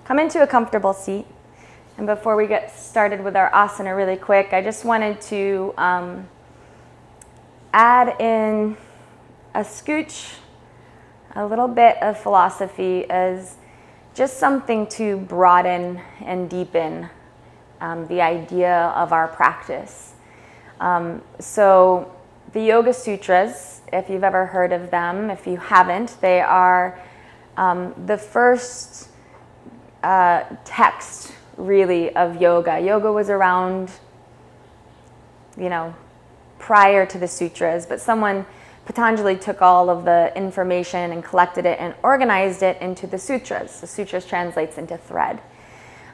come into a comfortable seat. And before we get started with our asana really quick, I just wanted to add in a scooch, a little bit of philosophy as just something to broaden and deepen the idea of our practice. So the Yoga Sutras, if you've ever heard of them, if you haven't, they are the first text really of yoga. Yoga was around, prior to the sutras, but Patanjali took all of the information and collected it and organized it into the sutras. The sutras translates into thread.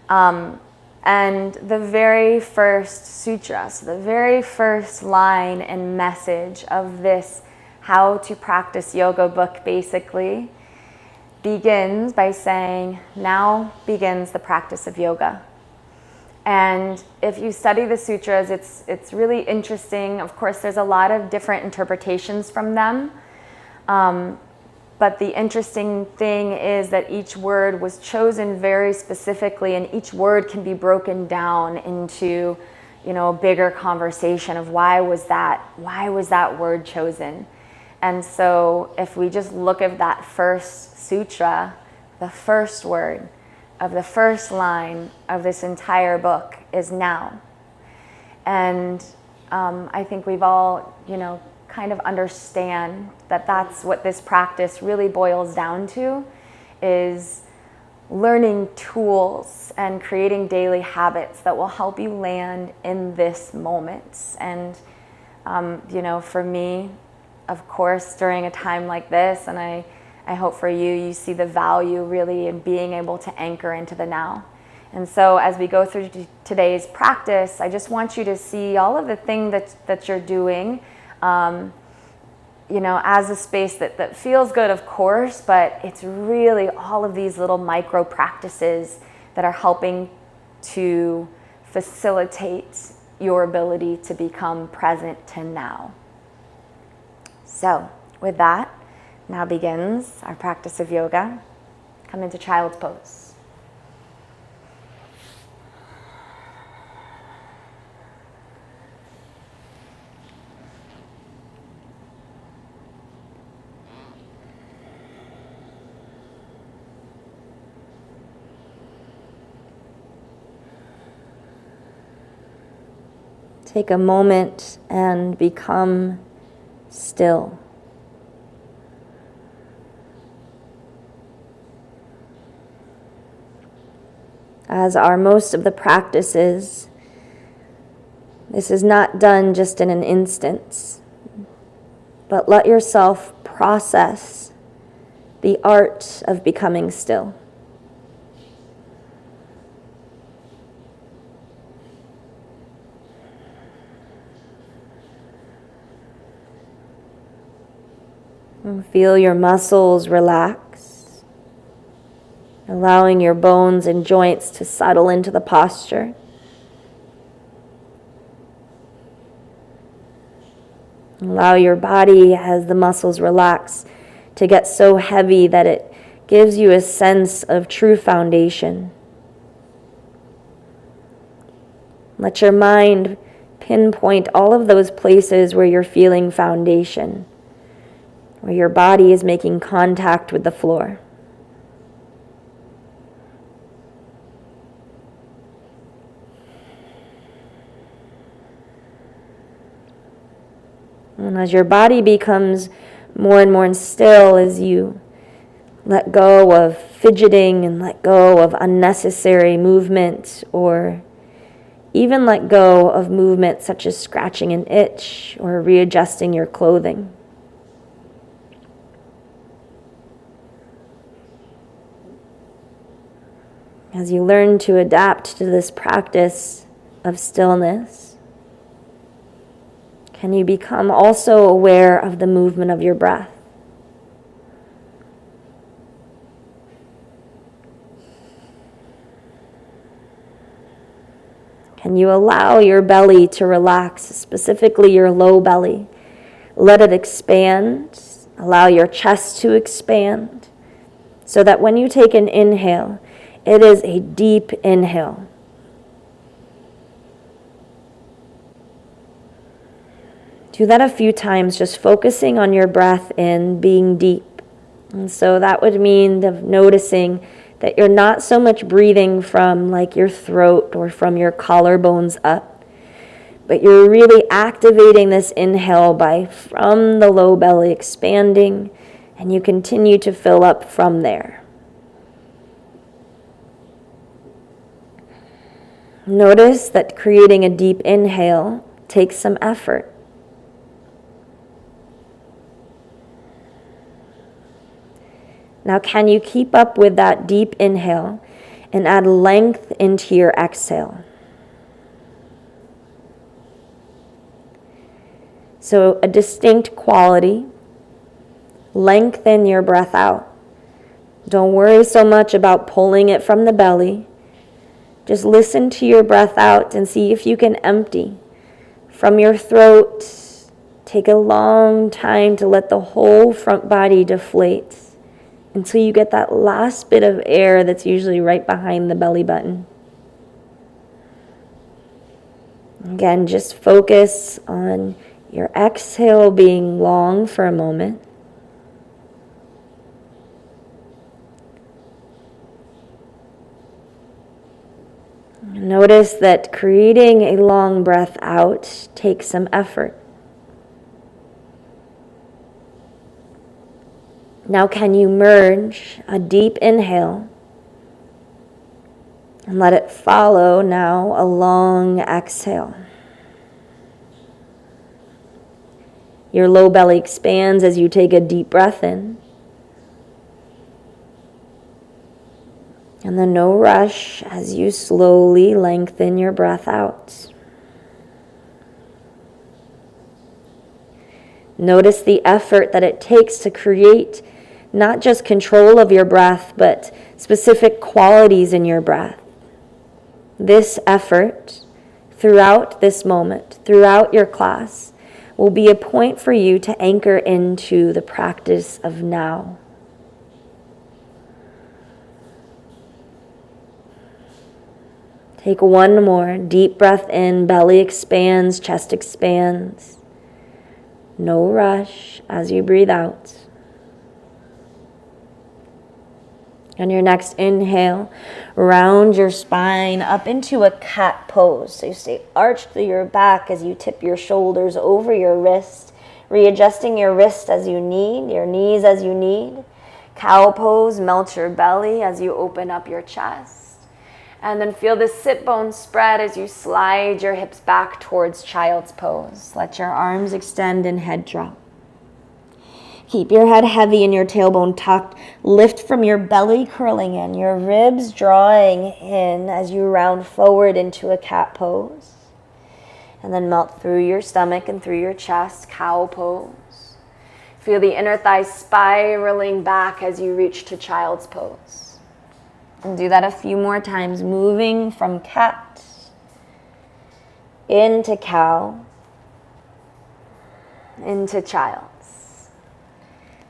And the very first sutra, so the very first line and message of this how to practice yoga book basically begins by saying, now begins the practice of yoga. And if you study the sutras, it's really interesting. Of course, there's a lot of different interpretations from them. But the interesting thing is that each word was chosen very specifically, and each word can be broken down into, a bigger conversation of why was that word chosen? And so if we just look at that first sutra, the first word of the first line of this entire book is now. And I think we've all, kind of understand that that's what this practice really boils down to, is learning tools and creating daily habits that will help you land in this moment. And, for me, of course, during a time like this, and I hope for you see the value really in being able to anchor into the now. And so as we go through today's practice, I just want you to see all of the things that you're doing, as a space that feels good, of course, but it's really all of these little micro practices that are helping to facilitate your ability to become present to now. So with that, now begins our practice of yoga. Come into child's pose. Take a moment and become still. As are most of the practices, this is not done just in an instant, but let yourself process the art of becoming still. Feel your muscles relax, allowing your bones and joints to settle into the posture. Allow your body, as the muscles relax, to get so heavy that it gives you a sense of true foundation. Let your mind pinpoint all of those places where you're feeling foundation, where your body is making contact with the floor. And as your body becomes more and more still, as you let go of fidgeting and let go of unnecessary movement, or even let go of movement such as scratching an itch or readjusting your clothing. As you learn to adapt to this practice of stillness, can you become also aware of the movement of your breath? Can you allow your belly to relax, specifically your low belly? Let it expand. Allow your chest to expand, so that when you take an inhale, It is a deep inhale. Do that a few times, just focusing on your breath in, being deep. And so that would mean noticing that you're not so much breathing from like your throat or from your collarbones up, but you're really activating this inhale by from the low belly expanding, and you continue to fill up from there. Notice that creating a deep inhale takes some effort. Now, can you keep up with that deep inhale and add length into your exhale? So a distinct quality, lengthen your breath out. Don't worry so much about pulling it from the belly. Just listen to your breath out and see if you can empty from your throat. Take a long time to let the whole front body deflate until you get that last bit of air that's usually right behind the belly button. Again, just focus on your exhale being long for a moment. Notice that creating a long breath out takes some effort. Now can you merge a deep inhale and let it follow now a long exhale. Your low belly expands as you take a deep breath in. And then no rush as you slowly lengthen your breath out. Notice the effort that it takes to create not just control of your breath, but specific qualities in your breath. This effort throughout this moment, throughout your class, will be a point for you to anchor into the practice of now. Take one more deep breath in, belly expands, chest expands. No rush as you breathe out. On your next inhale, round your spine up into a cat pose. So you stay arched through your back as you tip your shoulders over your wrist, readjusting your wrist as you need, your knees as you need. Cow pose, melt your belly as you open up your chest. And then feel the sit bones spread as you slide your hips back towards child's pose. Let your arms extend and head drop. Keep your head heavy and your tailbone tucked. Lift from your belly curling in, your ribs drawing in as you round forward into a cat pose. And then melt through your stomach and through your chest, cow pose. Feel the inner thighs spiraling back as you reach to child's pose. And do that a few more times, moving from cat into cow, into child.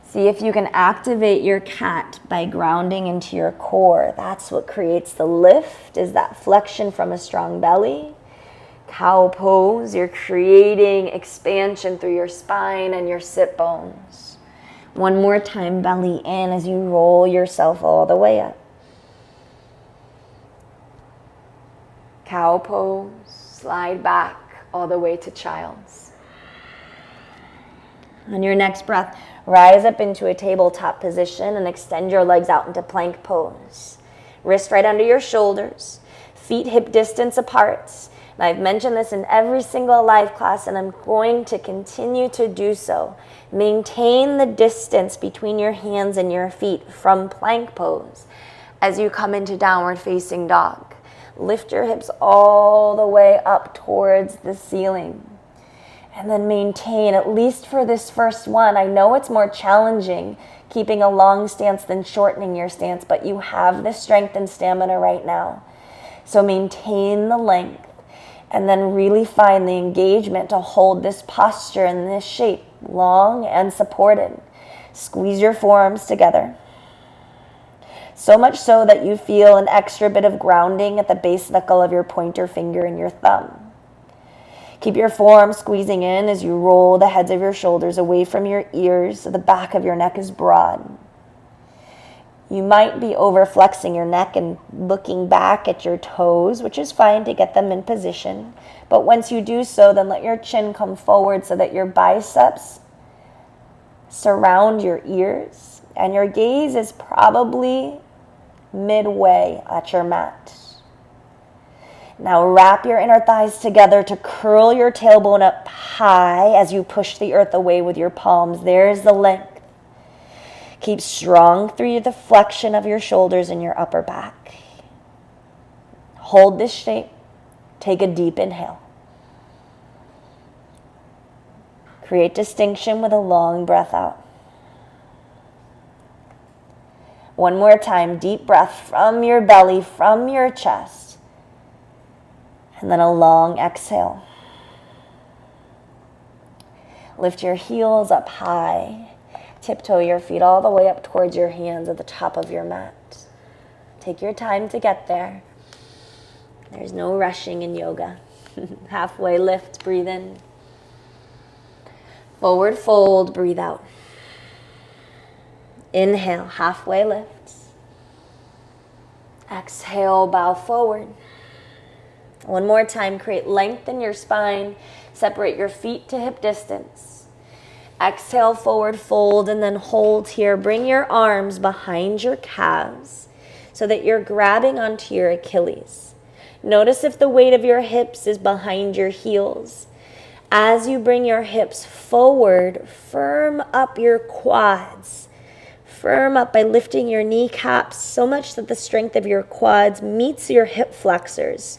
See if you can activate your cat by grounding into your core. That's what creates the lift, is that flexion from a strong belly. Cow pose, you're creating expansion through your spine and your sit bones. One more time, belly in as you roll yourself all the way up. Cow pose, slide back all the way to child's. On your next breath, rise up into a tabletop position and extend your legs out into plank pose. Wrist right under your shoulders, feet hip distance apart. And I've mentioned this in every single live class, and I'm going to continue to do so. Maintain the distance between your hands and your feet from plank pose as you come into downward facing dog. Lift your hips all the way up towards the ceiling. And then maintain, at least for this first one. I know it's more challenging keeping a long stance than shortening your stance, but you have the strength and stamina right now. So maintain the length and then really find the engagement to hold this posture in this shape, long and supported. Squeeze your forearms together. So much so that you feel an extra bit of grounding at the base knuckle of your pointer finger and your thumb. Keep your forearm squeezing in as you roll the heads of your shoulders away from your ears so the back of your neck is broad. You might be overflexing your neck and looking back at your toes, which is fine to get them in position. But once you do so, then let your chin come forward so that your biceps surround your ears and your gaze is probably midway at your mat. Now wrap your inner thighs together to curl your tailbone up high as you push the earth away with your palms. There's the length. Keep strong through the flexion of your shoulders and your upper back. Hold this shape. Take a deep inhale. Create distinction with a long breath out. One more time, deep breath from your belly, from your chest. And then a long exhale. Lift your heels up high. Tiptoe your feet all the way up towards your hands at the top of your mat. Take your time to get there. There's no rushing in yoga. Halfway lift, breathe in. Forward fold, breathe out. Inhale, halfway lift. Exhale, bow forward. One more time, create length in your spine. Separate your feet to hip distance. Exhale, forward fold, and then hold here. Bring your arms behind your calves so that you're grabbing onto your Achilles. Notice if the weight of your hips is behind your heels. As you bring your hips forward, firm up your quads. Firm up by lifting your kneecaps so much that the strength of your quads meets your hip flexors.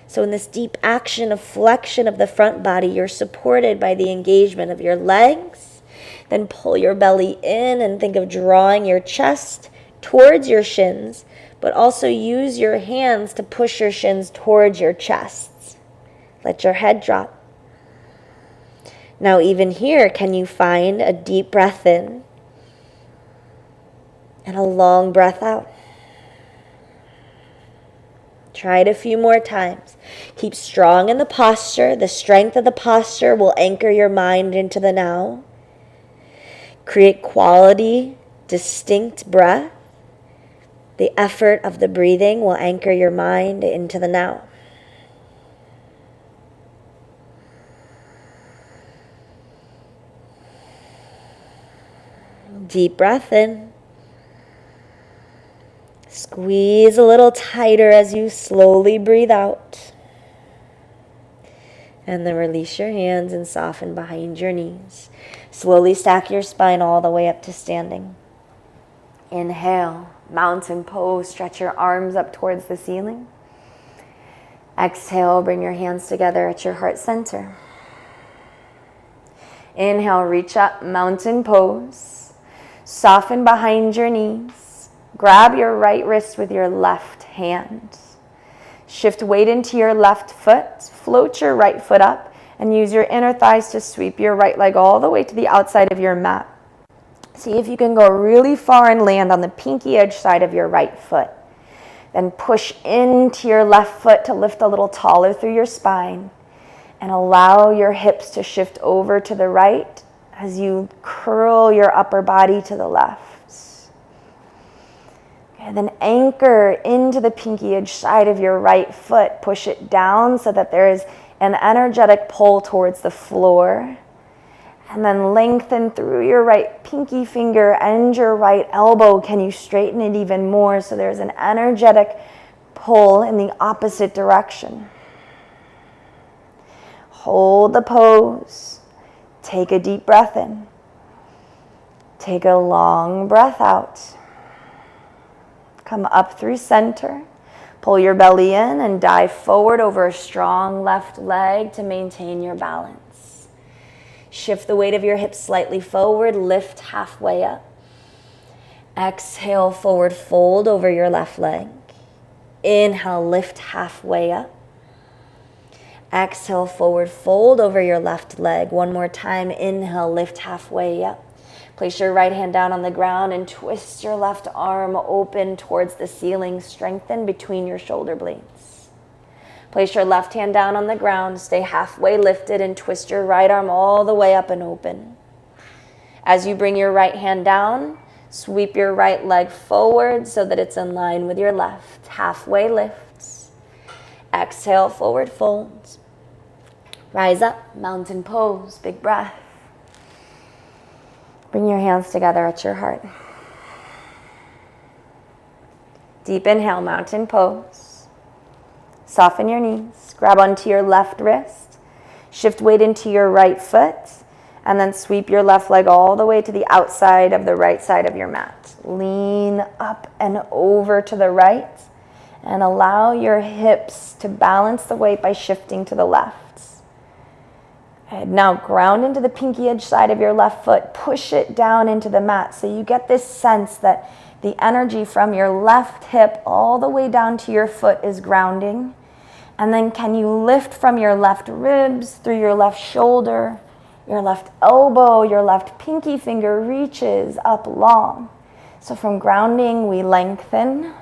So in this deep action of flexion of the front body, you're supported by the engagement of your legs. Then pull your belly in and think of drawing your chest towards your shins, but also use your hands to push your shins towards your chests. Let your head drop. Now even here, can you find a deep breath in and a long breath out? Try it a few more times. Keep strong in the posture. The strength of the posture will anchor your mind into the now. Create quality, distinct breath. The effort of the breathing will anchor your mind into the now. Deep breath in. Squeeze a little tighter as you slowly breathe out. And then release your hands and soften behind your knees. Slowly stack your spine all the way up to standing. Inhale, mountain pose. Stretch your arms up towards the ceiling. Exhale, bring your hands together at your heart center. Inhale, reach up, mountain pose. Soften behind your knees. Grab your right wrist with your left hand. Shift weight into your left foot. Float your right foot up and use your inner thighs to sweep your right leg all the way to the outside of your mat. See if you can go really far and land on the pinky edge side of your right foot. Then push into your left foot to lift a little taller through your spine and allow your hips to shift over to the right as you curl your upper body to the left. And then anchor into the pinky edge side of your right foot. Push it down so that there is an energetic pull towards the floor. And then lengthen through your right pinky finger and your right elbow. Can you straighten it even more so there's an energetic pull in the opposite direction? Hold the pose. Take a deep breath in. Take a long breath out. Come up through center. Pull your belly in and dive forward over a strong left leg to maintain your balance. Shift the weight of your hips slightly forward. Lift halfway up. Exhale, forward fold over your left leg. Inhale, lift halfway up. Exhale, forward fold over your left leg. One more time. Inhale, lift halfway up. Place your right hand down on the ground and twist your left arm open towards the ceiling. Strengthen between your shoulder blades. Place your left hand down on the ground. Stay halfway lifted and twist your right arm all the way up and open. As you bring your right hand down, sweep your right leg forward so that it's in line with your left. Halfway lifts. Exhale, forward folds. Rise up, mountain pose, big breath. Bring your hands together at your heart. Deep inhale, mountain pose. Soften your knees. Grab onto your left wrist. Shift weight into your right foot. And then sweep your left leg all the way to the outside of the right side of your mat. Lean up and over to the right. And allow your hips to balance the weight by shifting to the left. And now ground into the pinky edge side of your left foot. Push it down into the mat so you get this sense that the energy from your left hip all the way down to your foot is grounding. And then can you lift from your left ribs, through your left shoulder, your left elbow, your left pinky finger reaches up long. So from grounding, we lengthen,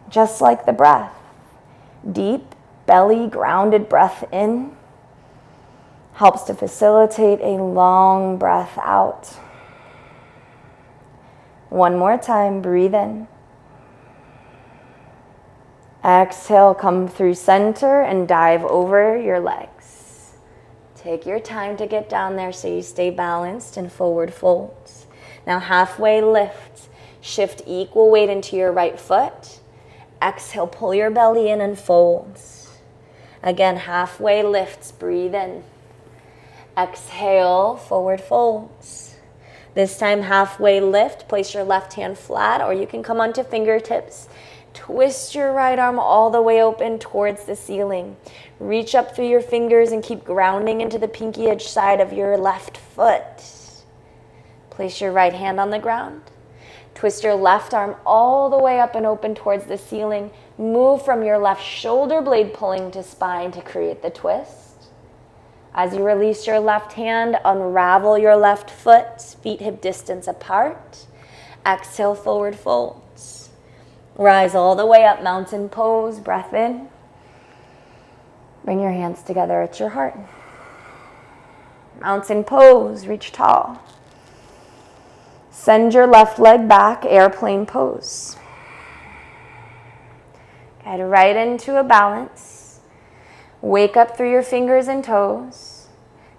just like the breath. Deep, belly, grounded breath in. Helps to facilitate a long breath out. One more time, breathe in. Exhale, come through center and dive over your legs. Take your time to get down there so you stay balanced in forward folds. Now halfway lift. Shift equal weight into your right foot. Exhale, pull your belly in and folds. Again, halfway lifts, breathe in. Exhale, forward folds. This time, halfway lift. Place your left hand flat, or you can come onto fingertips. Twist your right arm all the way open towards the ceiling. Reach up through your fingers and keep grounding into the pinky edge side of your left foot. Place your right hand on the ground. Twist your left arm all the way up and open towards the ceiling. Move from your left shoulder blade pulling to spine to create the twist. As you release your left hand, unravel your left foot, feet hip distance apart. Exhale, forward folds. Rise all the way up, mountain pose, breath in. Bring your hands together at your heart. Mountain pose, reach tall. Send your left leg back, airplane pose. Get right into a balance. Wake up through your fingers and toes.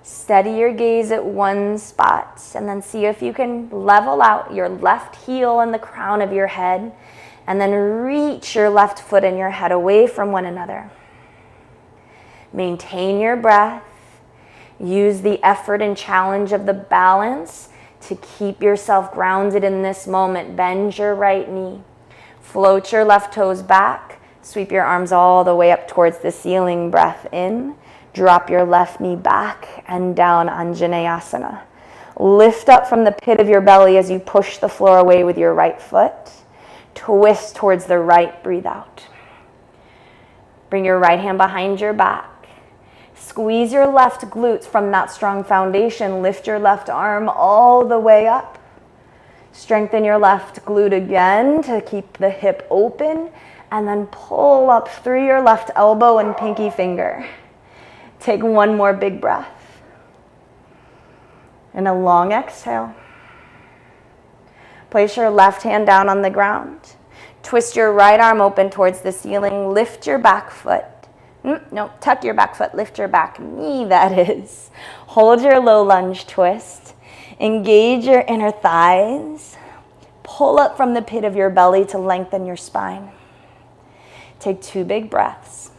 Steady your gaze at one spot, and then see if you can level out your left heel and the crown of your head, and then reach your left foot and your head away from one another. Maintain your breath. Use the effort and challenge of the balance to keep yourself grounded in this moment. Bend your right knee. Float your left toes back. Sweep your arms all the way up towards the ceiling. Breath in. Drop your left knee back and down, Anjaneyasana. Lift up from the pit of your belly as you push the floor away with your right foot. Twist towards the right. Breathe out. Bring your right hand behind your back. Squeeze your left glutes from that strong foundation. Lift your left arm all the way up. Strengthen your left glute again to keep the hip open. And then pull up through your left elbow and pinky finger. Take one more big breath. And a long exhale. Place your left hand down on the ground. Twist your right arm open towards the ceiling. Lift your back foot. No, tuck your back foot. Lift your back knee, that is. Hold your low lunge twist. Engage your inner thighs. Pull up from the pit of your belly to lengthen your spine. Take 2 big breaths.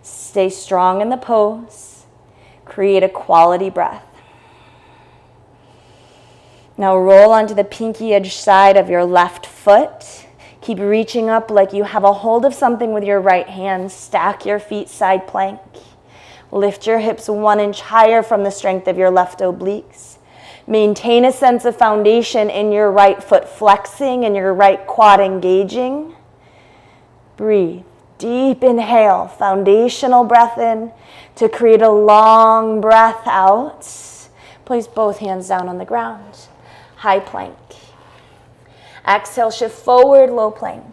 Stay strong in the pose. Create a quality breath. Now roll onto the pinky edge side of your left foot. Keep reaching up like you have a hold of something with your right hand. Stack your feet side plank. Lift your hips 1 inch higher from the strength of your left obliques. Maintain a sense of foundation in your right foot flexing and your right quad engaging. Breathe. Deep inhale, foundational breath in to create a long breath out. Place both hands down on the ground. High plank. Exhale, shift forward, low plank.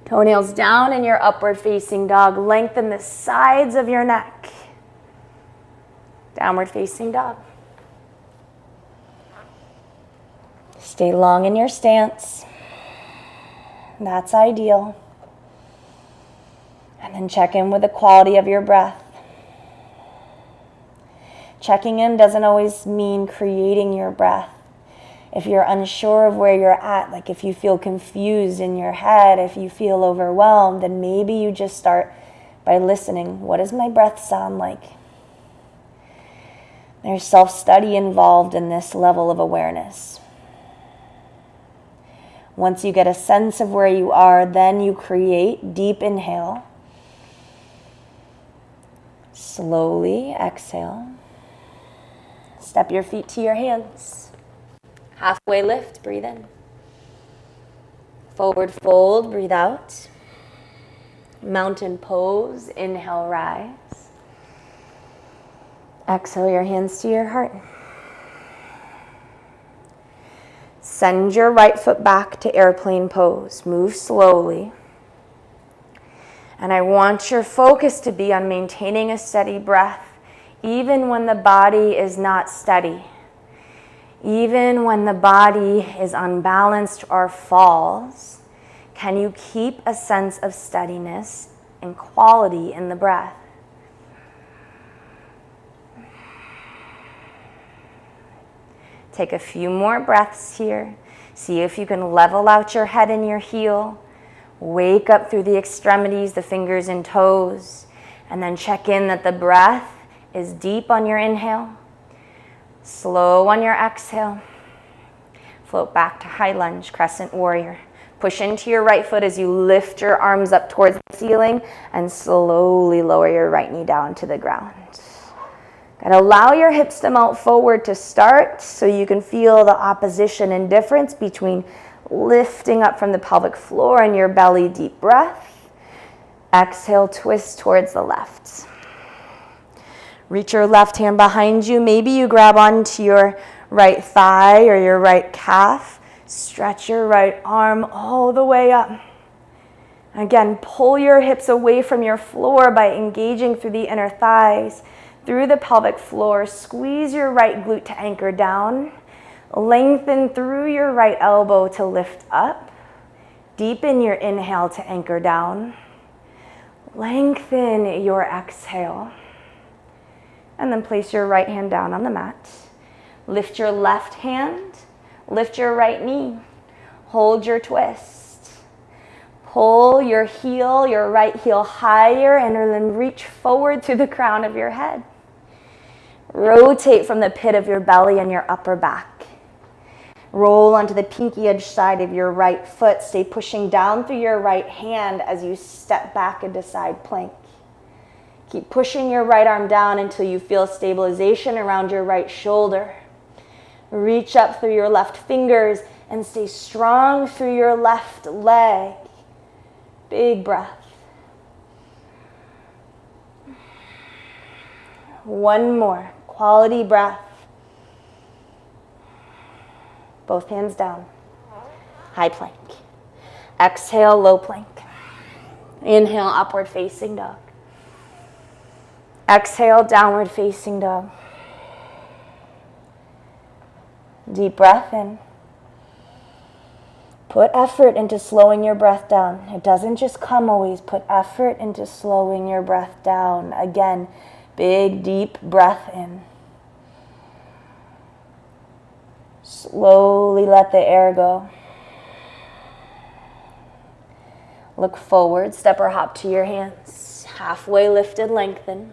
Toenails down in your upward facing dog. Lengthen the sides of your neck. Downward facing dog. Stay long in your stance. That's ideal. And then check in with the quality of your breath. Checking in doesn't always mean creating your breath. If you're unsure of where you're at, like if you feel confused in your head, if you feel overwhelmed, then maybe you just start by listening. What does my breath sound like? There's self-study involved in this level of awareness. Once you get a sense of where you are, then you create deep inhale. Slowly exhale. Step your feet to your hands. Halfway lift, breathe in. Forward fold, breathe out. Mountain pose, inhale, rise. Exhale your hands to your heart. Send your right foot back to airplane pose. Move slowly. And I want your focus to be on maintaining a steady breath, even when the body is not steady. Even when the body is unbalanced or falls, can you keep a sense of steadiness and quality in the breath? Take a few more breaths here. See if you can level out your head and your heel. Wake up through the extremities, the fingers and toes, and then check in that the breath is deep on your inhale, slow on your exhale. Float back to high lunge, crescent warrior. Push into your right foot as you lift your arms up towards the ceiling and slowly lower your right knee down to the ground. And allow your hips to melt forward to start so you can feel the opposition and difference between lifting up from the pelvic floor and your belly, deep breath. Exhale, twist towards the left. Reach your left hand behind you. Maybe you grab onto your right thigh or your right calf. Stretch your right arm all the way up. Again, pull your hips away from your floor by engaging through the inner thighs, through the pelvic floor. Squeeze your right glute to anchor down. Lengthen through your right elbow to lift up. Deepen your inhale to anchor down. Lengthen your exhale. And then place your right hand down on the mat. Lift your left hand. Lift your right knee. Hold your twist. Pull your heel, your right heel higher, and then reach forward to the crown of your head. Rotate from the pit of your belly and your upper back. Roll onto the pinky edge side of your right foot. Stay pushing down through your right hand as you step back into side plank. Keep pushing your right arm down until you feel stabilization around your right shoulder. Reach up through your left fingers and stay strong through your left leg. Big breath. One more. Quality breath. Both hands down. High plank. Exhale, low plank. Inhale, upward facing dog. Exhale, downward facing dog. Deep breath in. Put effort into slowing your breath down. It doesn't just come always. Put effort into slowing your breath down. Again, big, deep breath in. Slowly let the air go. Look forward, step or hop to your hands. Halfway lifted, lengthen.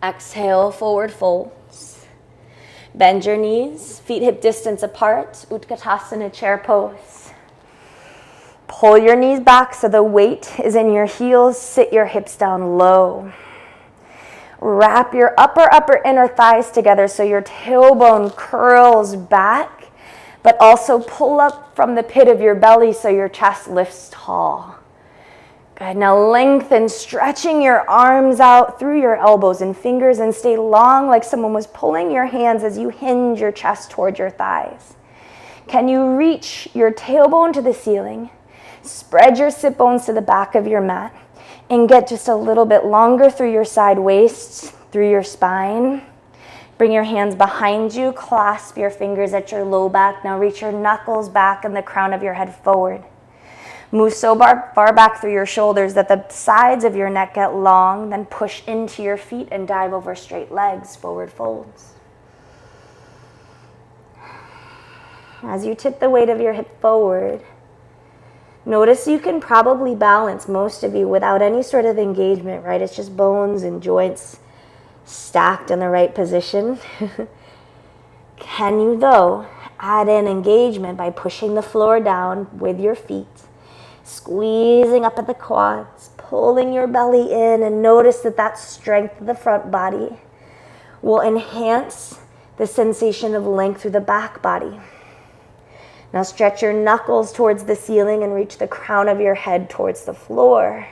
Exhale, forward folds. Bend your knees, feet hip distance apart, Utkatasana chair pose. Pull your knees back so the weight is in your heels. Sit your hips down low. Wrap your upper inner thighs together so your tailbone curls back, but also pull up from the pit of your belly so your chest lifts tall. Good. Now lengthen, stretching your arms out through your elbows and fingers, and stay long like someone was pulling your hands as you hinge your chest toward your thighs. Can you reach your tailbone to the ceiling? Spread your sit bones to the back of your mat and get just a little bit longer through your side waists, through your spine. Bring your hands behind you, clasp your fingers at your low back. Now reach your knuckles back and the crown of your head forward. Move so far back through your shoulders that the sides of your neck get long, then push into your feet and dive over straight legs, forward folds. As you tip the weight of your hip forward, notice you can probably balance, most of you, without any sort of engagement, right? It's just bones and joints stacked in the right position. Can you, though, add in engagement by pushing the floor down with your feet, squeezing up at the quads, pulling your belly in, and notice that that strength of the front body will enhance the sensation of length through the back body. Now stretch your knuckles towards the ceiling and reach the crown of your head towards the floor.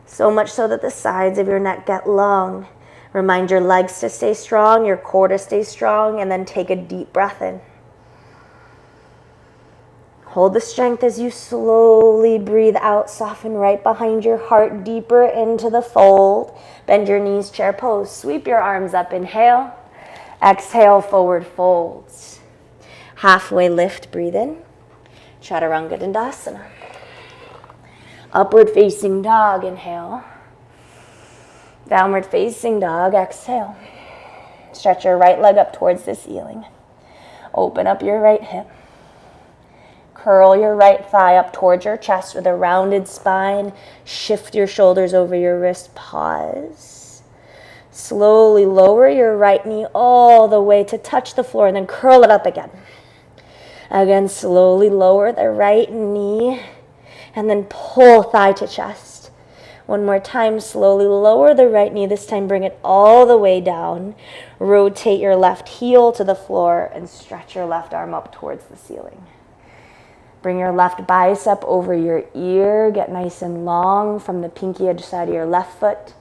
So much so that the sides of your neck get long. Remind your legs to stay strong, your core to stay strong, and then take a deep breath in. Hold the strength as you slowly breathe out. Soften right behind your heart, deeper into the fold. Bend your knees, chair pose. Sweep your arms up, inhale. Exhale, forward folds. Halfway lift, breathe in. Chaturanga Dandasana. Upward facing dog, inhale. Downward facing dog, exhale. Stretch your right leg up towards the ceiling. Open up your right hip. Curl your right thigh up towards your chest with a rounded spine. Shift your shoulders over your wrist. Pause. Slowly lower your right knee all the way to touch the floor and then curl it up again. Again, slowly lower the right knee and then pull thigh to chest. One more time, slowly lower the right knee. This time, bring it all the way down. Rotate your left heel to the floor and stretch your left arm up towards the ceiling. Bring your left bicep over your ear. Get nice and long from the pinky edge side of your left foot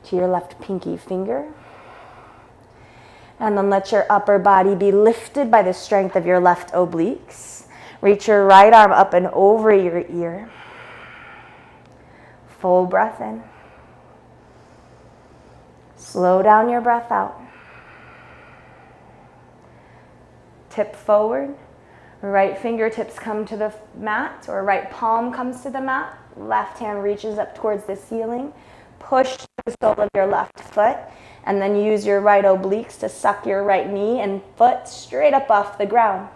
to your left pinky finger. And then let your upper body be lifted by the strength of your left obliques. Reach your right arm up and over your ear. Full breath in. Slow down your breath out. Tip forward. Right fingertips come to the mat, or right palm comes to the mat. Left hand reaches up towards the ceiling. Push the sole of your left foot, and then use your right obliques to suck your right knee and foot straight up off the ground.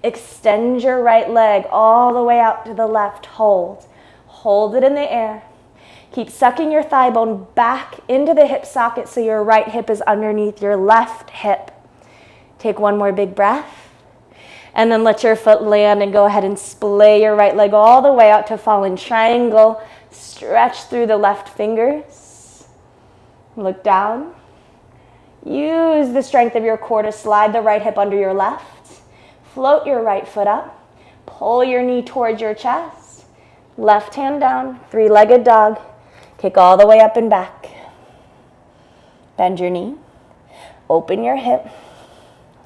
Extend your right leg all the way out to the left. Hold. Hold it in the air. Keep sucking your thigh bone back into the hip socket so your right hip is underneath your left hip. Take one more big breath. And then let your foot land and go ahead and splay your right leg all the way out to fallen triangle. Stretch through the left fingers. Look down. Use the strength of your core to slide the right hip under your left. Float your right foot up. Pull your knee towards your chest. Left hand down, three-legged dog. Kick all the way up and back. Bend your knee. Open your hip.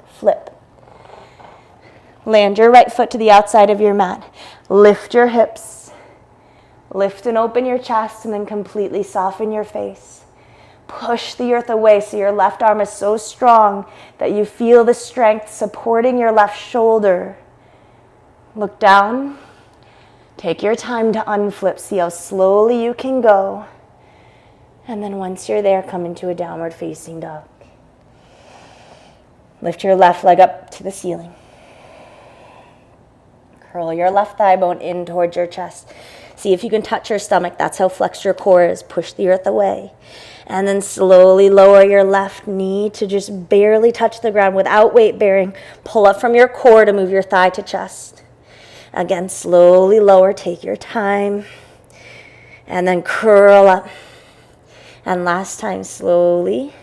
Flip. Land your right foot to the outside of your mat. Lift your hips. Lift and open your chest, and then completely soften your face. Push the earth away so your left arm is so strong that you feel the strength supporting your left shoulder. Look down. Take your time to unflip. See how slowly you can go. And then once you're there, come into a downward facing dog. Lift your left leg up to the ceiling. Curl your left thigh bone in towards your chest. See if you can touch your stomach. That's how flexed your core is. Push the earth away. And then slowly lower your left knee to just barely touch the ground without weight bearing. Pull up from your core to move your thigh to chest. Again, slowly lower. Take your time. And then curl up. And last time, slowly.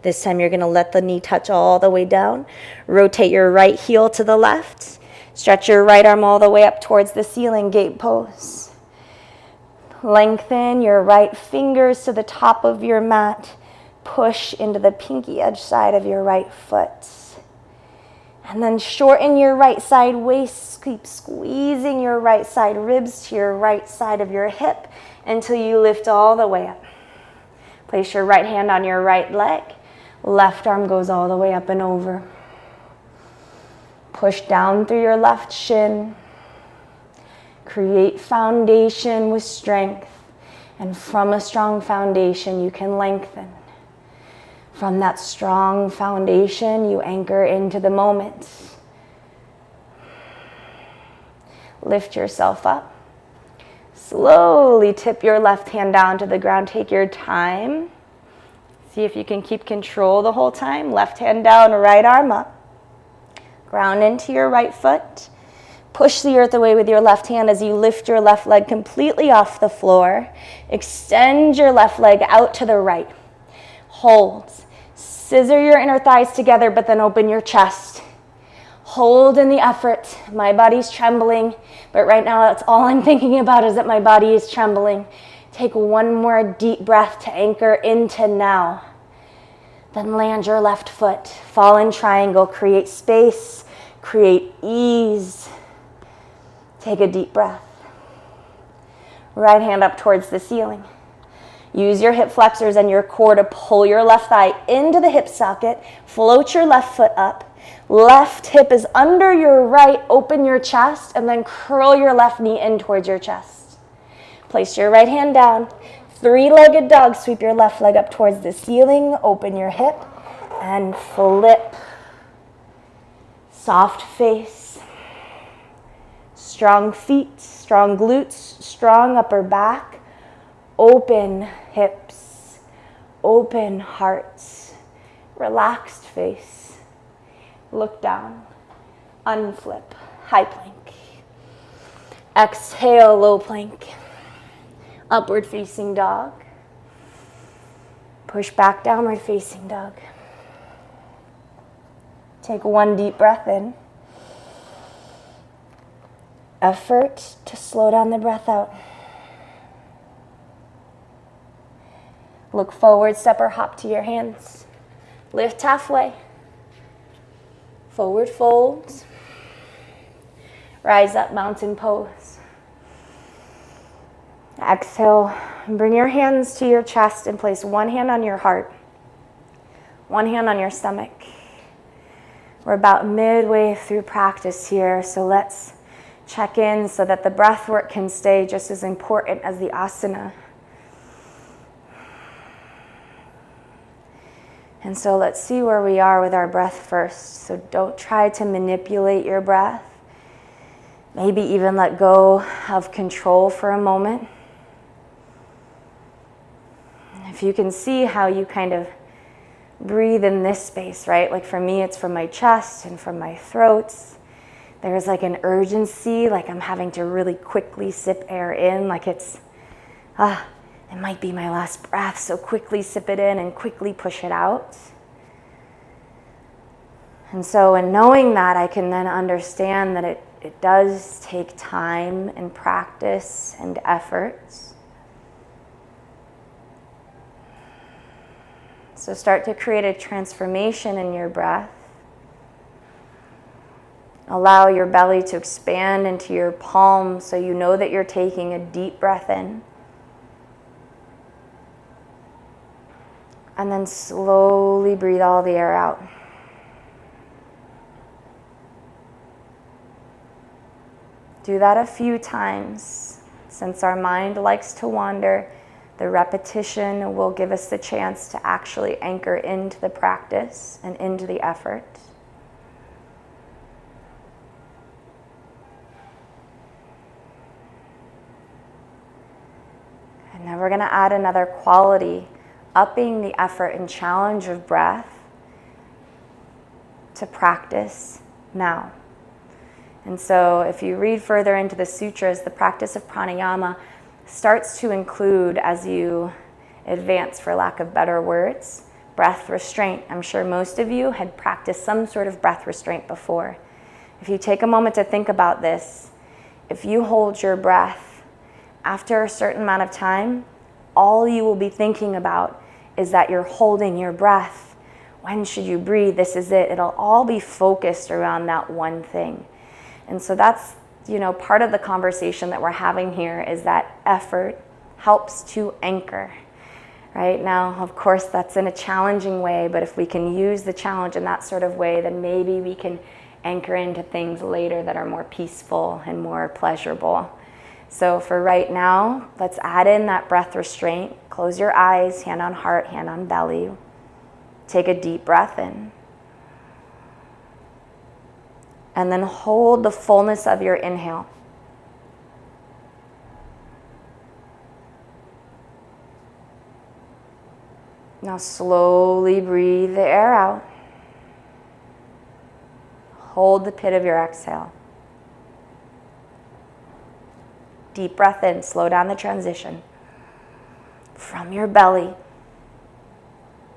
This time you're going to let the knee touch all the way down. Rotate your right heel to the left. Stretch your right arm all the way up towards the ceiling, gate pose. Lengthen your right fingers to the top of your mat. Push into the pinky edge side of your right foot. And then shorten your right side waist. Keep squeezing your right side ribs to your right side of your hip until you lift all the way up. Place your right hand on your right leg. Left arm goes all the way up and over. Push down through your left shin. Create foundation with strength. And from a strong foundation, you can lengthen. From that strong foundation, you anchor into the moment. Lift yourself up. Slowly tip your left hand down to the ground. Take your time. See if you can keep control the whole time. Left hand down, right arm up. Ground into your right foot. Push the earth away with your left hand as you lift your left leg completely off the floor. Extend your left leg out to the right. Hold. Scissor your inner thighs together, but then open your chest. Hold in the effort. My body's trembling, but right now that's all I'm thinking about is that my body is trembling. Take one more deep breath to anchor into now. Then land your left foot. Fall in triangle. Create space. Create ease. Take a deep breath. Right hand up towards the ceiling. Use your hip flexors and your core to pull your left thigh into the hip socket. Float your left foot up. Left hip is under your right. Open your chest and then curl your left knee in towards your chest. Place your right hand down. Three-legged dog. Sweep your left leg up towards the ceiling. Open your hip and flip. Soft face. Strong feet. Strong glutes. Strong upper back. Open hips, open hearts, relaxed face. Look down, unflip, high plank. Exhale, low plank. Upward facing dog. Push back, downward facing dog. Take one deep breath in. Effort to slow down the breath out. Look forward, step or hop to your hands. Lift halfway. Forward fold. Rise up, mountain pose. Exhale, bring your hands to your chest and place one hand on your heart, one hand on your stomach. We're about midway through practice here, so let's check in so that the breath work can stay just as important as the asana. And so let's see where we are with our breath first. So don't try to manipulate your breath. Maybe even let go of control for a moment. If you can see how you kind of breathe in this space, right? Like for me, it's from my chest and from my throat. There's like an urgency, like I'm having to really quickly sip air in, like it's, it might be my last breath, so quickly sip it in and quickly push it out. And so in knowing that, I can then understand that it does take time and practice and effort. So start to create a transformation in your breath. Allow your belly to expand into your palms so you know that you're taking a deep breath in. And then slowly breathe all the air out. Do that a few times. Since our mind likes to wander, the repetition will give us the chance to actually anchor into the practice and into the effort. And then we're going to add another quality, upping the effort and challenge of breath to practice now. And so if you read further into the sutras, the practice of pranayama starts to include, as you advance, for lack of better words, breath restraint. I'm sure most of you had practiced some sort of breath restraint before. If you take a moment to think about this, if you hold your breath after a certain amount of time, all you will be thinking about is that you're holding your breath. When should you breathe? This is it. It'll all be focused around that one thing. And so that's, part of the conversation that we're having here is that effort helps to anchor. Right now, of course, that's in a challenging way, but if we can use the challenge in that sort of way, then maybe we can anchor into things later that are more peaceful and more pleasurable. So for right now, let's add in that breath restraint. Close your eyes, hand on heart, hand on belly. Take a deep breath in. And then hold the fullness of your inhale. Now slowly breathe the air out. Hold the pit of your exhale. Deep breath in, slow down the transition. From your belly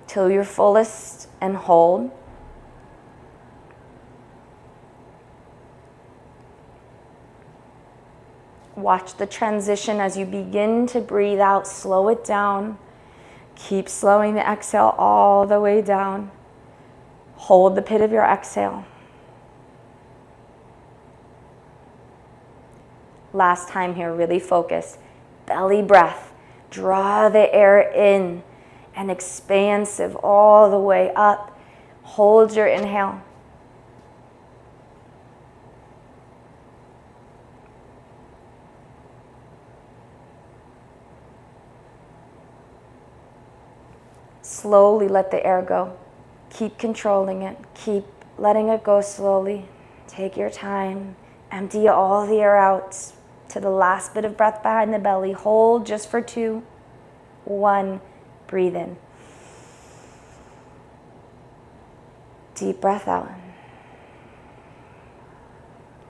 till your fullest and hold. Watch the transition as you begin to breathe out, slow it down. Keep slowing the exhale all the way down. Hold the pit of your exhale. Last time here, really focus. Belly breath. Draw the air in and expansive all the way up. Hold your inhale. Slowly let the air go. Keep controlling it. Keep letting it go slowly. Take your time. Empty all the air out to the last bit of breath behind the belly. Hold just for 2, 1. Breathe in. Deep breath out.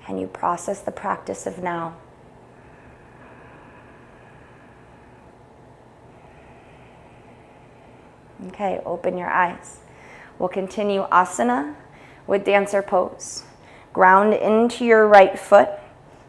Can you process the practice of now? Okay, open your eyes. We'll continue asana with dancer pose. Ground into your right foot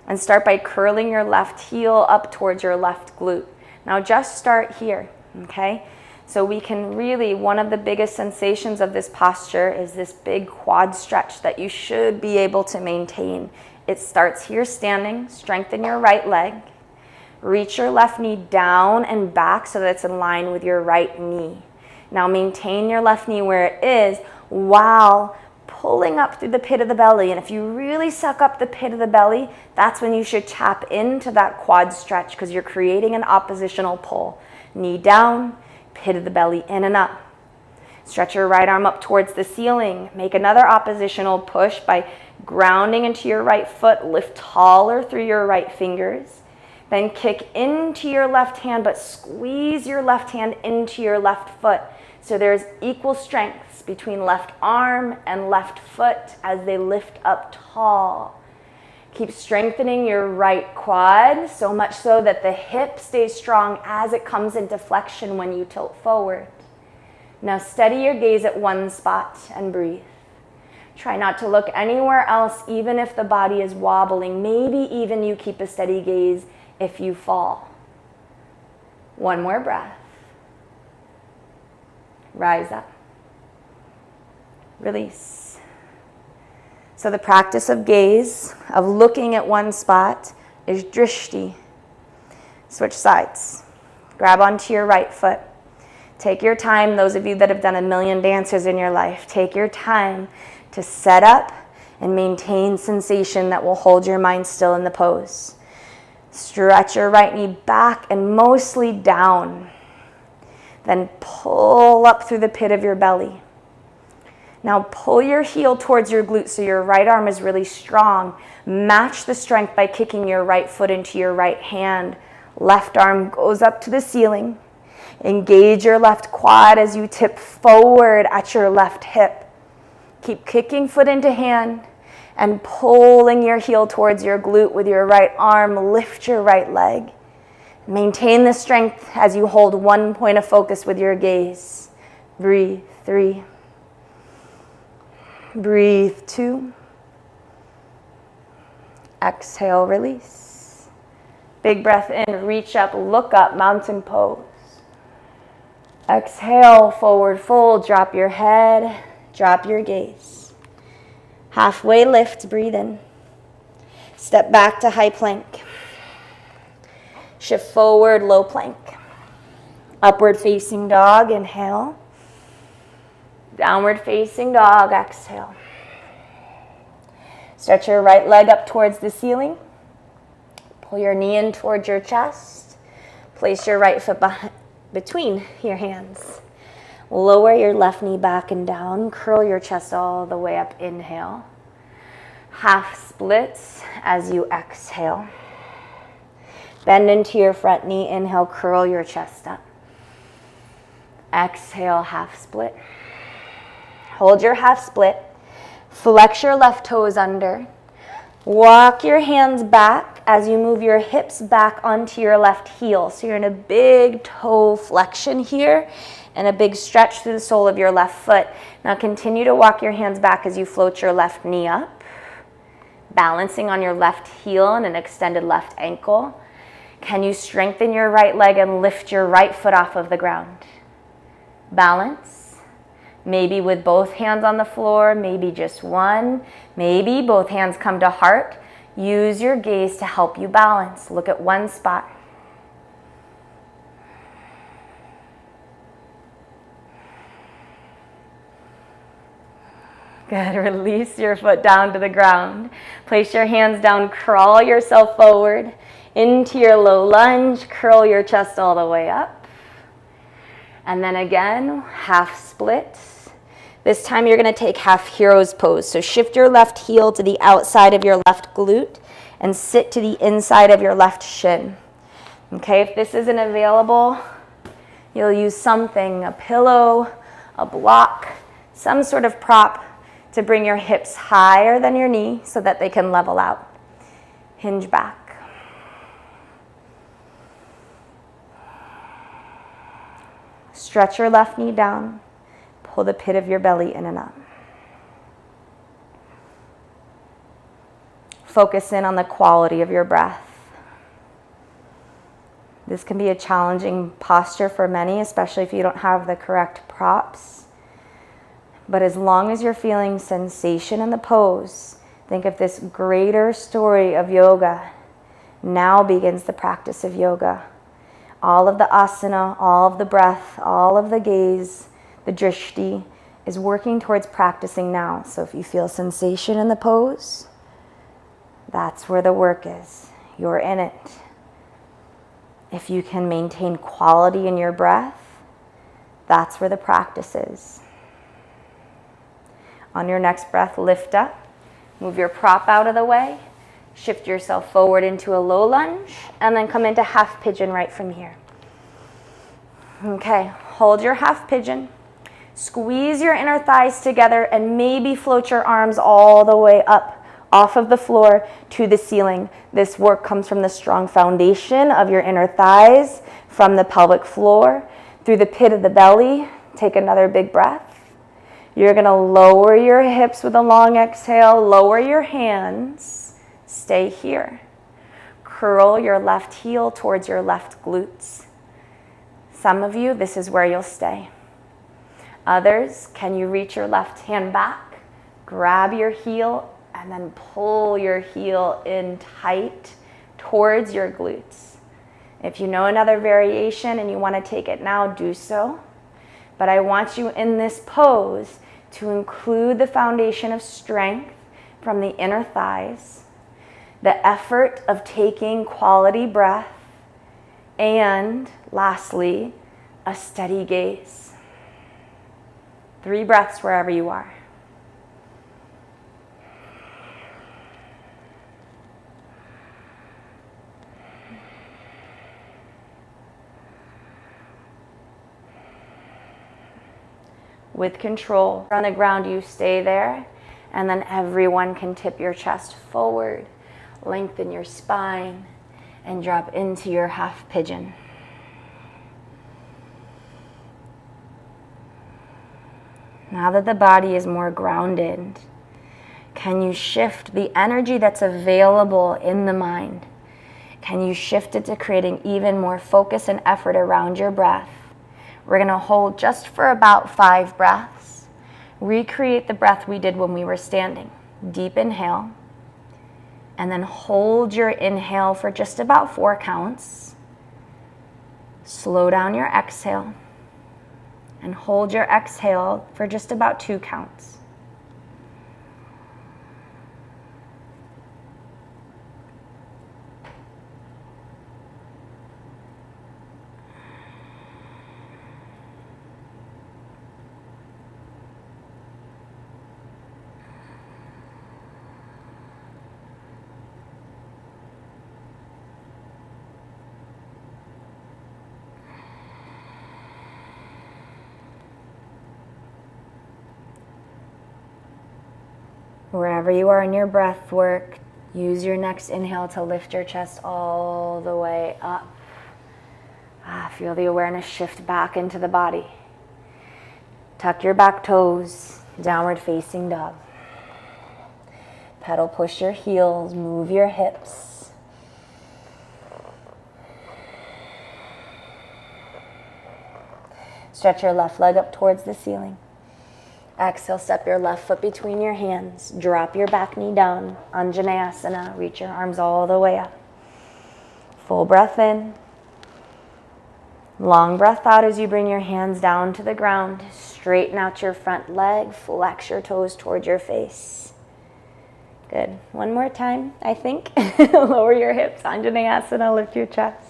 and start by curling your left heel up towards your left glute. Now just start here, okay? So we can really, one of the biggest sensations of this posture is this big quad stretch that you should be able to maintain. It starts here standing, strengthen your right leg. Reach your left knee down and back so that it's in line with your right knee. Now maintain your left knee where it is while pulling up through the pit of the belly. And if you really suck up the pit of the belly, that's when you should tap into that quad stretch because you're creating an oppositional pull. Knee down, pit of the belly in and up. Stretch your right arm up towards the ceiling. Make another oppositional push by grounding into your right foot. Lift taller through your right fingers. Then kick into your left hand, but squeeze your left hand into your left foot. So there's equal strengths between left arm and left foot as they lift up tall. Keep strengthening your right quad, so much so that the hip stays strong as it comes into flexion when you tilt forward. Now steady your gaze at one spot and breathe. Try not to look anywhere else, even if the body is wobbling. Maybe even you keep a steady gaze if you fall. One more breath. Rise up. Release. So the practice of gaze, of looking at one spot, is drishti. Switch sides. Grab onto your right foot. Take your time, those of you that have done 1,000,000 dancers in your life, take your time to set up and maintain sensation that will hold your mind still in the pose. Stretch your right knee back and mostly down. Then pull up through the pit of your belly. Now pull your heel towards your glute so your right arm is really strong. Match the strength by kicking your right foot into your right hand. Left arm goes up to the ceiling. Engage your left quad as you tip forward at your left hip. Keep kicking foot into hand and pulling your heel towards your glute with your right arm. Lift your right leg. Maintain the strength as you hold one point of focus with your gaze. Breathe. 3. Breathe. 2. Exhale, release. Big breath in, reach up, look up, mountain pose. Exhale, forward fold, drop your head, drop your gaze. Halfway lift, breathe in. Step back to high plank. Shift forward, low plank. Upward facing dog, inhale. Downward facing dog, exhale. Stretch your right leg up towards the ceiling. Pull your knee in towards your chest. Place your right foot between your hands. Lower your left knee back and down. Curl your chest all the way up, inhale. Half splits as you exhale. Bend into your front knee, inhale, curl your chest up. Exhale, half split. Hold your half split. Flex your left toes under. Walk your hands back as you move your hips back onto your left heel. So you're in a big toe flexion here and a big stretch through the sole of your left foot. Now continue to walk your hands back as you float your left knee up, balancing on your left heel and an extended left ankle. Can you strengthen your right leg and lift your right foot off of the ground? Balance. Maybe with both hands on the floor, maybe just one. Maybe both hands come to heart. Use your gaze to help you balance. Look at one spot. Good. Release your foot down to the ground. Place your hands down, crawl yourself forward into your low lunge. Curl your chest all the way up. And then again, half splits. This time you're going to take half hero's pose. So shift your left heel to the outside of your left glute and sit to the inside of your left shin. Okay, if this isn't available, you'll use something, a pillow, a block, some sort of prop to bring your hips higher than your knee so that they can level out. Hinge back. Stretch your left knee down. Pull the pit of your belly in and up. Focus in on the quality of your breath. This can be a challenging posture for many, especially if you don't have the correct props. But as long as you're feeling sensation in the pose, think of this greater story of yoga. Now begins the practice of yoga. All of the asana, all of the breath, all of the gaze, the drishti is working towards practicing now. So if you feel sensation in the pose, that's where the work is. You're in it. If you can maintain quality in your breath, that's where the practice is. On your next breath, lift up. Move your prop out of the way. Shift yourself forward into a low lunge, and then come into half pigeon right from here. Okay, hold your half pigeon. Squeeze your inner thighs together and maybe float your arms all the way up off of the floor to the ceiling. This work comes from the strong foundation of your inner thighs, from the pelvic floor, through the pit of the belly. Take another big breath. You're going to lower your hips with a long exhale, lower your hands, stay here. Curl your left heel towards your left glutes. Some of you, this is where you'll stay. Others, can you reach your left hand back, grab your heel, and then pull your heel in tight towards your glutes. If you know another variation and you want to take it now, do so. But I want you in this pose to include the foundation of strength from the inner thighs, the effort of taking quality breath, and lastly, a steady gaze. 3 breaths wherever you are. With control. On the ground, you stay there, and then everyone can tip your chest forward, lengthen your spine, and drop into your half pigeon. Now that the body is more grounded, can you shift the energy that's available in the mind Can you shift it to creating even more focus and effort around your breath? We're going to hold just for about 5 breaths. Recreate the breath we did when we were standing. Deep inhale. And then hold your inhale for just about 4 counts. Slow down your exhale. And hold your exhale for just about 2 counts. Wherever you are in your breath work, use your next inhale to lift your chest all the way up. Feel the awareness shift back into the body. Tuck your back toes, downward facing dog. Pedal push your heels, move your hips. Stretch your left leg up towards the ceiling. Exhale, step your left foot between your hands. Drop your back knee down. Anjaneyasana. Reach your arms all the way up. Full breath in. Long breath out as you bring your hands down to the ground. Straighten out your front leg. Flex your toes towards your face. Good. One more time, I think. Lower your hips. Anjaneyasana. Lift your chest.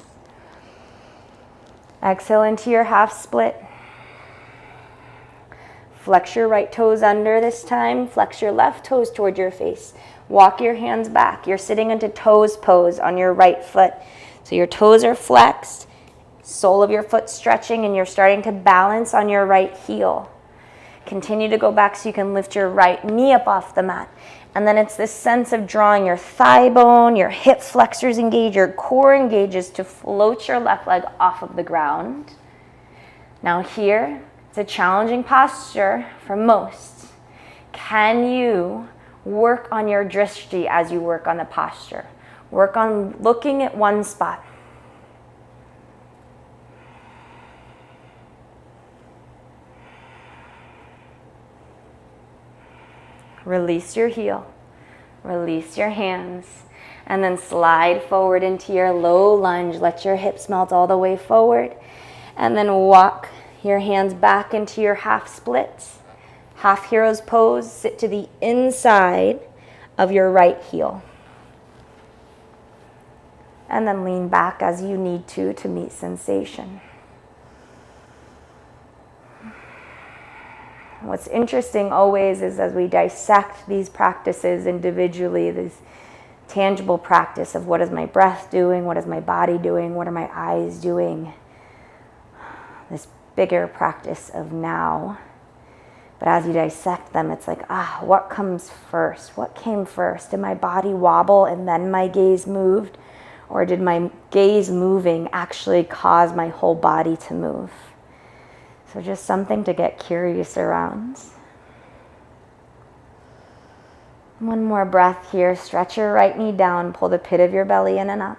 Exhale into your half split. Flex your right toes under this time. Flex your left toes toward your face. Walk your hands back. You're sitting into toes pose on your right foot. So your toes are flexed, sole of your foot stretching, and you're starting to balance on your right heel. Continue to go back so you can lift your right knee up off the mat. And then it's this sense of drawing your thigh bone, your hip flexors engage, your core engages to float your left leg off of the ground. Now here, it's a challenging posture for most. Can you work on your drishti as you work on the posture? Work on looking at one spot. Release your heel. Release your hands. And then slide forward into your low lunge. Let your hips melt all the way forward. And then walk your hands back into your half splits. Half hero's pose. Sit to the inside of your right heel. And then lean back as you need to meet sensation. What's interesting always is as we dissect these practices individually, this tangible practice of what is my breath doing, what is my body doing, what are my eyes doing, this bigger practice of now. But as you dissect them, it's like, what comes first? What came first? Did my body wobble and then my gaze moved? Or did my gaze moving actually cause my whole body to move? So just something to get curious around. One more breath here. Stretch your right knee down. Pull the pit of your belly in and up.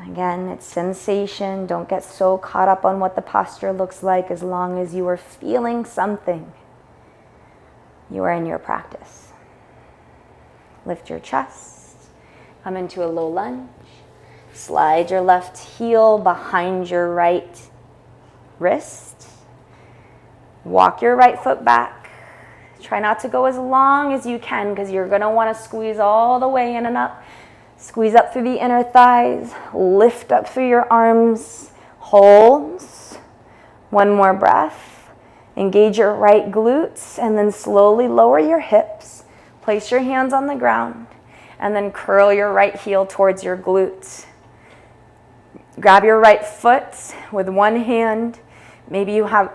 Again, it's sensation. Don't get so caught up on what the posture looks like. As long as you are feeling something, you are in your practice. Lift your chest. Come into a low lunge. Slide your left heel behind your right wrist. Walk your right foot back. Try not to go as long as you can because you're going to want to squeeze all the way in and up. Squeeze up through the inner thighs. Lift up through your arms. Hold. One more breath. Engage your right glutes and then slowly lower your hips. Place your hands on the ground and then curl your right heel towards your glutes. Grab your right foot with one hand. Maybe you have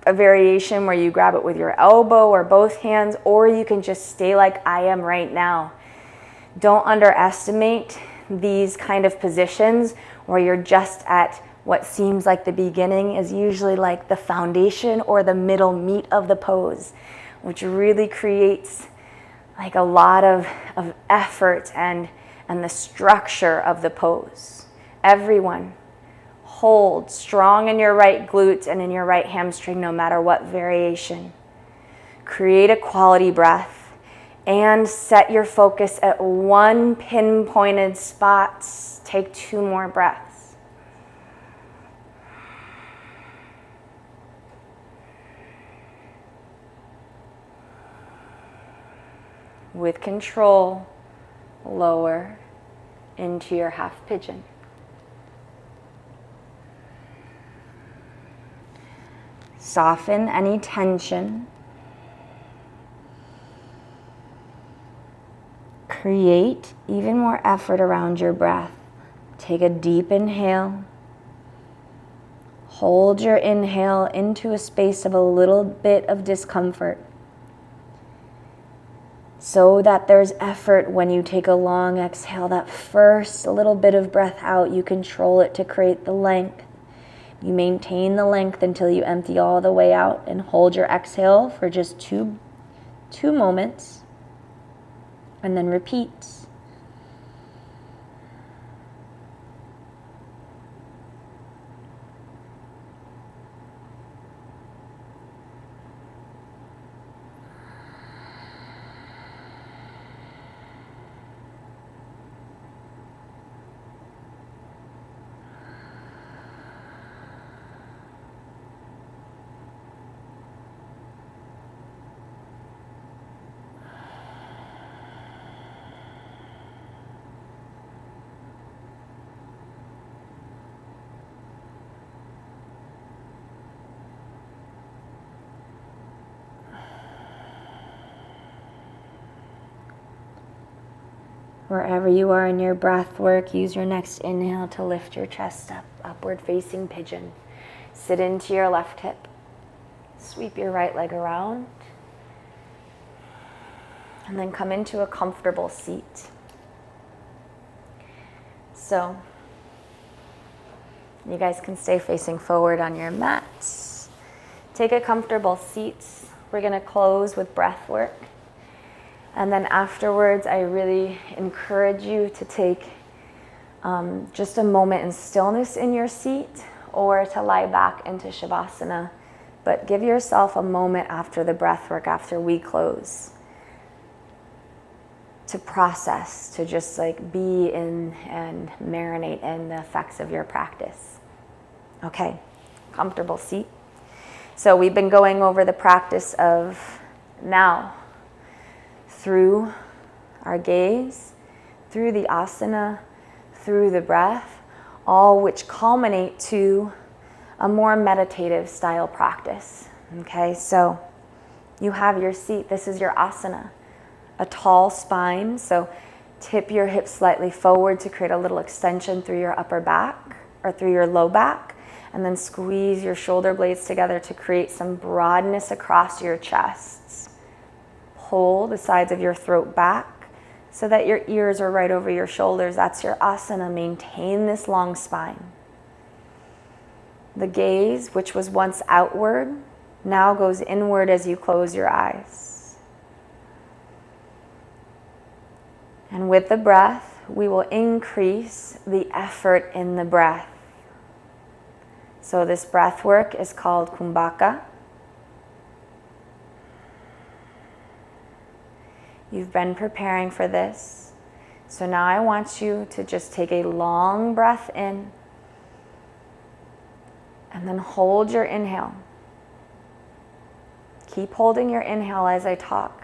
a variation where you grab it with your elbow or both hands, or you can just stay like I am right now. Don't underestimate these kind of positions where you're just at what seems like the beginning is usually like the foundation or the middle meat of the pose, which really creates like a lot of effort and and the structure of the pose. Everyone, hold strong in your right glute and in your right hamstring, no matter what variation. Create a quality breath and set your focus at one pinpointed spot. Take 2 more breaths. With control, lower into your half pigeon. Soften any tension. Create even more effort around your breath. Take a deep inhale. Hold your inhale into a space of a little bit of discomfort, so that there's effort when you take a long exhale. That first little bit of breath out, you control it to create the length. You maintain the length until you empty all the way out, and hold your exhale for just two moments, and then repeat. Wherever you are in your breath work, use your next inhale to lift your chest up, upward facing pigeon. Sit into your left hip. Sweep your right leg around. And then come into a comfortable seat. So, you guys can stay facing forward on your mats. Take a comfortable seat. We're going to close with breath work. And then afterwards, I really encourage you to take just a moment in stillness in your seat, or to lie back into Shavasana. But give yourself a moment after the breath work, after we close, to process, to just like be in and marinate in the effects of your practice. Okay, comfortable seat. So we've been going over the practice of now, through our gaze, through the asana, through the breath, all which culminate to a more meditative style practice. Okay, so you have your seat. This is your asana, a tall spine. So tip your hips slightly forward to create a little extension through your upper back or through your low back, and then squeeze your shoulder blades together to create some broadness across your chest. Pull the sides of your throat back so that your ears are right over your shoulders. That's your asana. Maintain this long spine. The gaze, which was once outward, now goes inward as you close your eyes. And with the breath, we will increase the effort in the breath. So this breath work is called Kumbhaka. You've been preparing for this. So now I want you to just take a long breath in and then hold your inhale. Keep holding your inhale as I talk.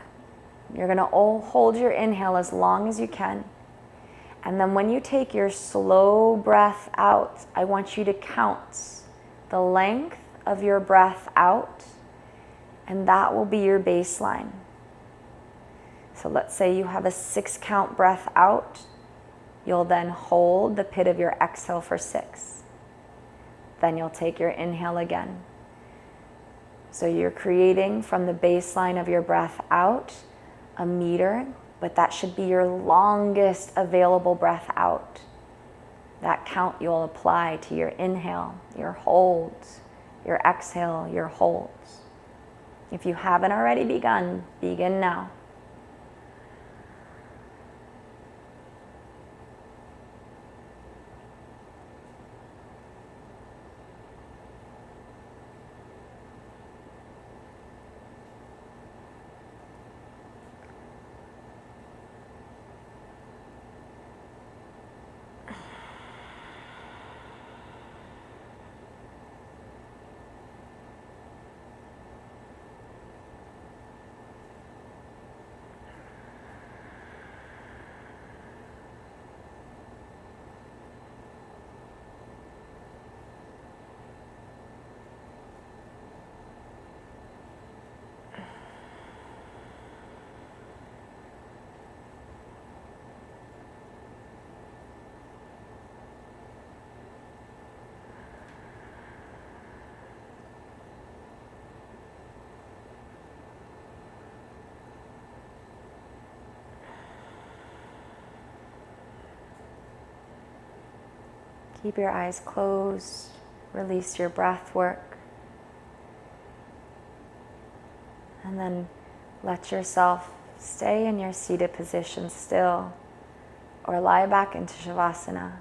You're going to hold your inhale as long as you can. And then when you take your slow breath out, I want you to count the length of your breath out, and that will be your baseline. So let's say you have a 6 count breath out. You'll then hold the pit of your exhale for 6. Then you'll take your inhale again. So you're creating from the baseline of your breath out a meter, but that should be your longest available breath out. That count you'll apply to your inhale, your holds, your exhale, your holds. If you haven't already begun, begin now. Keep your eyes closed. Release your breath work. And then let yourself stay in your seated position still, or lie back into Shavasana.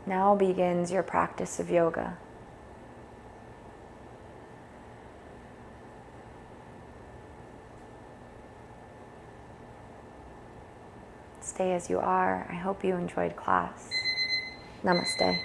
Now begins your practice of yoga. Stay as you are. I hope you enjoyed class. Namaste.